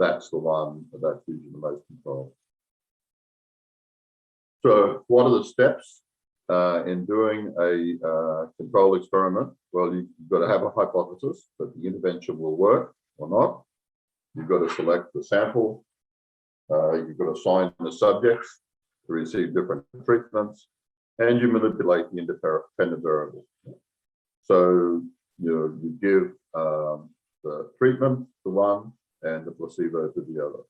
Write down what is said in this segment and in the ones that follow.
that's the one that's using the most control. So what are the steps in doing a control experiment? Well, you've got to have a hypothesis that the intervention will work or not. You've got to select the sample. You've got to assign the subjects to receive different treatments, and you manipulate the independent variable. So you give the treatment to one and the placebo to the other.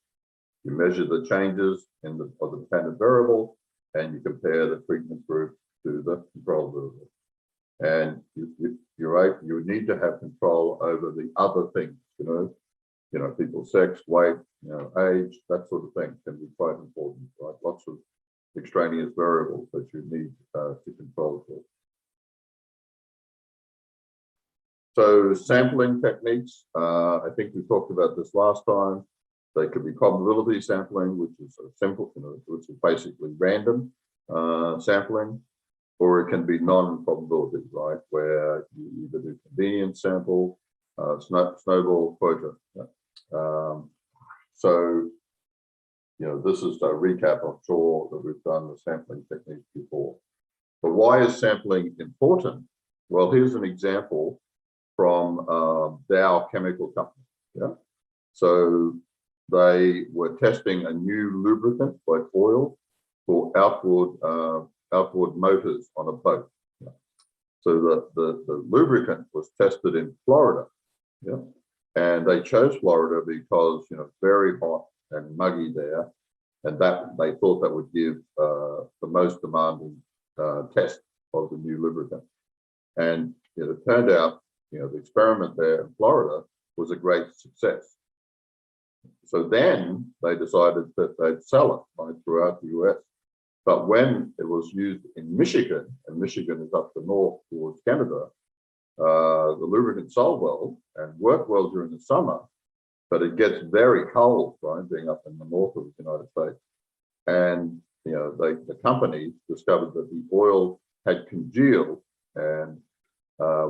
You measure the changes of the dependent variable, and you compare the treatment group to the control variable. And you're right, you need to have control over the other things, people's sex, weight, age, that sort of thing can be quite important, right? Lots of extraneous variables that you need to control for. So sampling techniques, I think we talked about this last time. They could be probability sampling, which is a simple, which is basically random sampling, or it can be non-probability, right, where you either do convenience sample, snowball quota. So this is a recap. I'm sure that we've done the sampling technique before. But why is sampling important? Well, here's an example from Dow Chemical Company. Yeah. So they were testing a new lubricant like oil for outboard motors on a boat. Yeah. So the lubricant was tested in Florida. Yeah. And they chose Florida because very hot and muggy there, and that they thought that would give the most demanding test of the new lubricant. And it turned out the experiment there in Florida was a great success. So then they decided that they'd sell it right throughout the US. But when it was used in Michigan, and Michigan is up the north towards Canada, the lubricant sold well and worked well during the summer, but it gets very cold, right, being up in the north of the United States. And the company discovered that the oil had congealed, and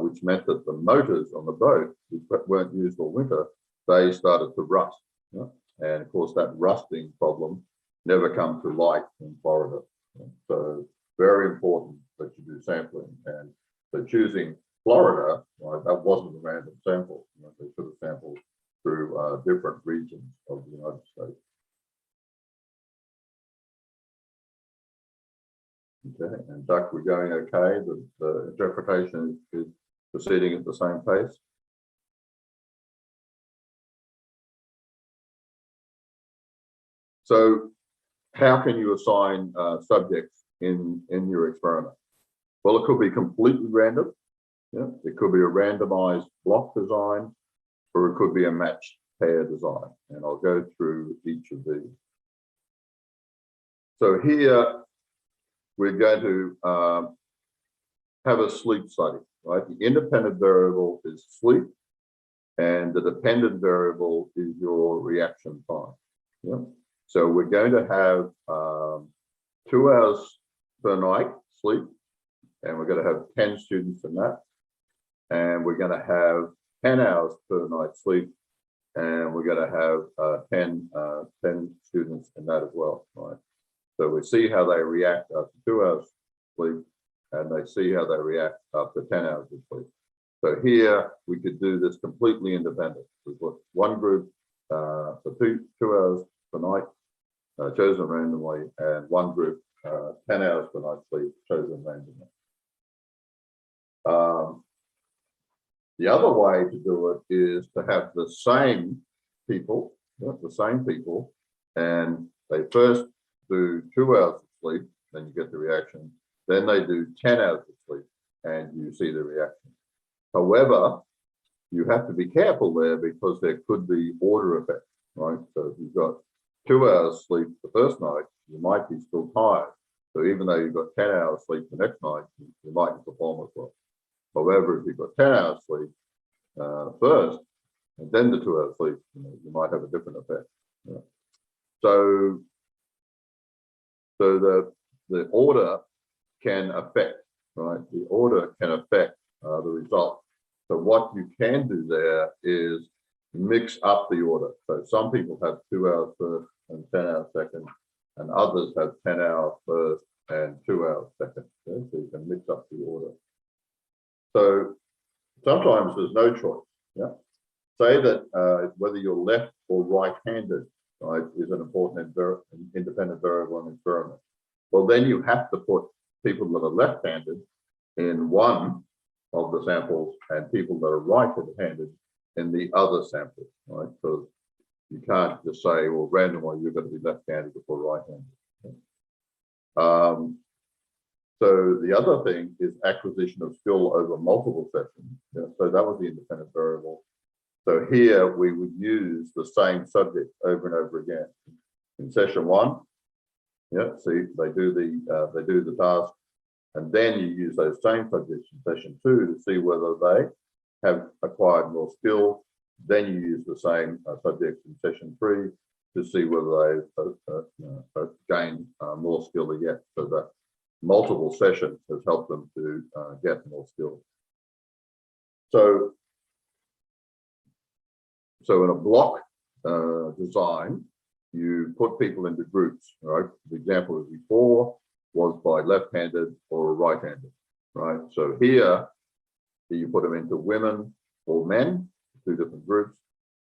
which meant that the motors on the boat, which weren't used all winter, they started to rust. Yeah? And of course, that rusting problem never come to light in Florida. Yeah? So very important that you do sampling. And so choosing Florida, that wasn't a random sample. They should have sampled through different regions of the United States. Okay, and Duck, we're going okay? The interpretation is proceeding at the same pace? So how can you assign subjects in your experiment? Well, it could be completely random. Yeah, it could be a randomized block design, or it could be a matched pair design. And I'll go through each of these. So here, we're going to have a sleep study, right? The independent variable is sleep, and the dependent variable is your reaction time. Yeah. So we're going to have 2 hours per night sleep, and we're going to have 10 students in that. And we're going to have 10 hours per night sleep, and we're going to have 10 students in that as well, right? So we see how they react after 2 hours sleep, and they see how they react after 10 hours of sleep. So here we could do this completely independent. We've got one group for two hours per night, chosen randomly, and one group 10 hours per night sleep, chosen randomly. The other way to do it is to have the same people, and they first do 2 hours of sleep, then you get the reaction. Then they do 10 hours of sleep, and you see the reaction. However, you have to be careful there because there could be order effects, right? So if you've got 2 hours sleep the first night, you might be still tired. So even though you've got 10 hours sleep the next night, you mightn't perform as well. However, if you've got 10 hours sleep first, and then the 2 hours sleep, you might have a different effect. Yeah. So the order can affect, right? The order can affect the result. So what you can do there is mix up the order. So some people have 2 hours first and 10 hours second, and others have 10 hours first and 2 hours second. Okay? So you can mix up the order. So sometimes there's no choice. Yeah. Say that whether you're left or right-handed, right, is an important independent variable in an experiment. Well, then you have to put people that are left-handed in one of the samples and people that are right-handed in the other sample, right? Because you can't just say, well, randomly you're going to be left-handed before right-handed. So the other thing is acquisition of skill over multiple sessions. Yeah, so that was the independent variable. So here we would use the same subject over and over again. In session 1, yeah, see, they do the task, and then you use those same subjects in session 2 to see whether they have acquired more skill. Then you use the same subjects in session 3 to see whether they've gained more skill yet. So that multiple sessions has helped them to get more skill. So in a block design, you put people into groups, right? The example before was by left-handed or right-handed, right? So here, you put them into women or men, 2 different groups.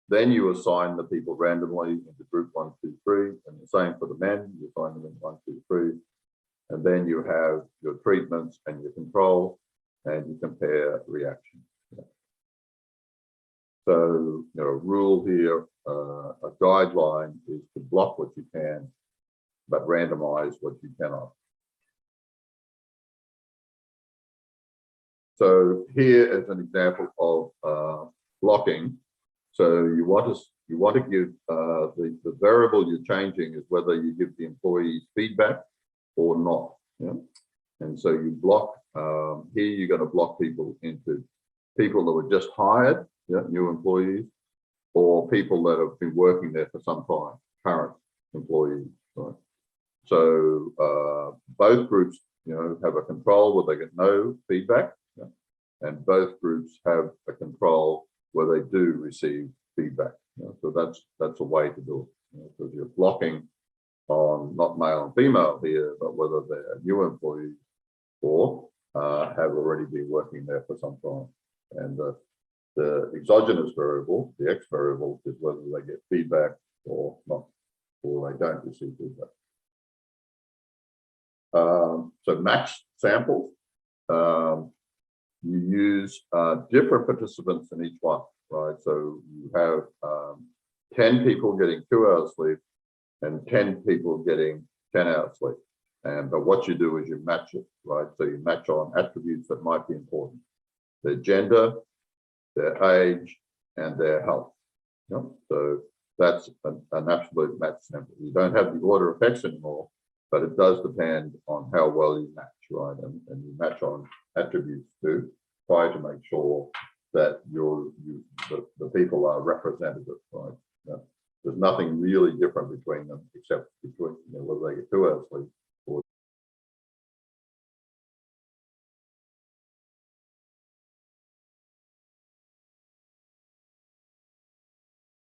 Then you assign the people randomly into group 1, 2, 3, and the same for the men. You assign them in 1, 2, 3, and then you have your treatments and your control, and you compare reactions. So, a rule here, a guideline is to block what you can, but randomize what you cannot. So here is an example of blocking. So you want to give the variable you're changing is whether you give the employees feedback or not. Yeah? And so you block, here you're going to block people into people that were just hired, yeah, new employees, or people that have been working there for some time, current employees. Right? So both groups, have a control where they get no feedback, yeah? And both groups have a control where they do receive feedback. So that's a way to do it, because you're blocking on not male and female here, but whether they're new employees or have already been working there for some time. And the exogenous variable, the X variable, is whether they get feedback or not, or they don't receive feedback. So matched samples, you use different participants in each one, right? So you have 10 people getting 2 hours sleep and 10 people getting 10 hours sleep. But what you do is you match it, right? So you match on attributes that might be important: their gender, their age, and their health. Yep. So that's an absolute match sample. You don't have the order effects anymore, but it does depend on how well you match, right? And you match on attributes too, try to make sure that the people are representative, right? Yeah. There's nothing really different between them except